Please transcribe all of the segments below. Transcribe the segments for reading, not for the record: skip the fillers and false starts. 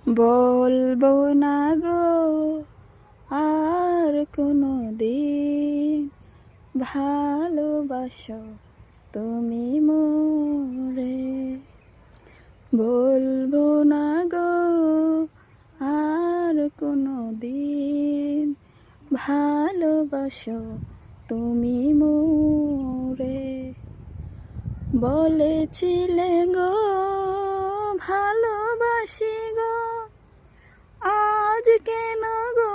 বলবো না গো আর কোনো দিন, ভালোবাসো তুমি মোরে। বলবো না গো আর কোনো দিন, ভালোবাসো তুমি মোরে। বলেছিলে গো ভালোবাসি গো, আজ কেন গো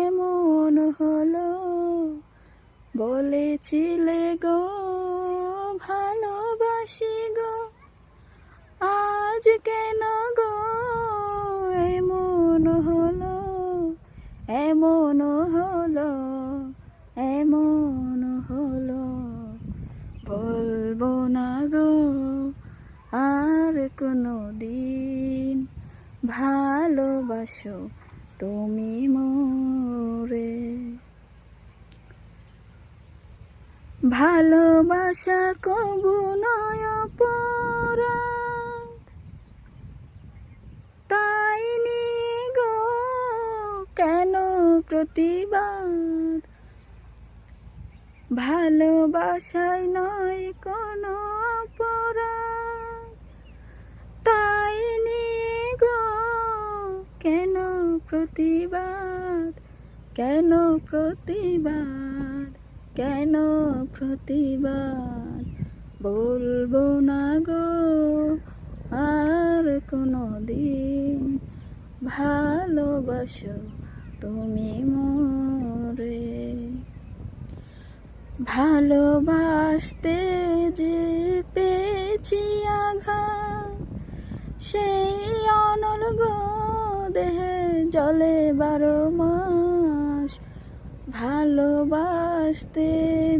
এমন হলো। বলেছিলে গো ভালোবাসি গো, আজ কেন গো এমন হলো। এমন হলো, এমন হলো। বলবো না গো আর কোনো দিন, ভালোবাসো তুমি মোরে। ভালোবাসা কবু নয় অপরাধ, তাই নিয়ে গো কেন প্রতিবাদ। ভালোবাসায় নয় কোনো অপরাধ, তাই নিয়ে গো কেন প্রতিবাদ। কেন প্রতিবাদ, কেন প্রতিবাদ। বলবো না গো আর কোনো দিন, ভালোবাসো তুমি মোরে। ভালোবাসতে যে পেয়েছি আঘাত, সেই অনল গো দেহে জলে 12 মাস। ভালোবাসতে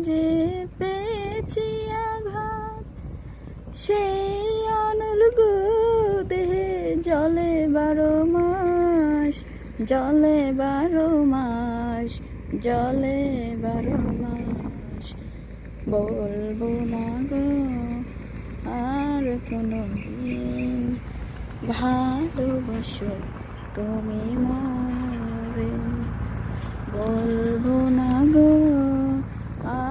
যে পেয়েছি আঘাত, সেই অনল গো দেহে জলে 12 মাস। জলে 12 মাস, জলে 12 মাস। বলবো না গো আর কোনো দিন, ভালোবাসো তুমি মোরে। বলবো না গো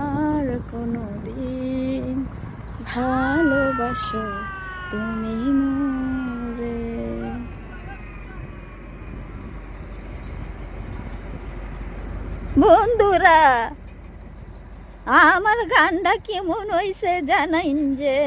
আর কোনো দিন, ভালোবাসো তুমি মোরে। বন্ধুরা, আমার গানটা কেমন হয়েছে জানাইন যে।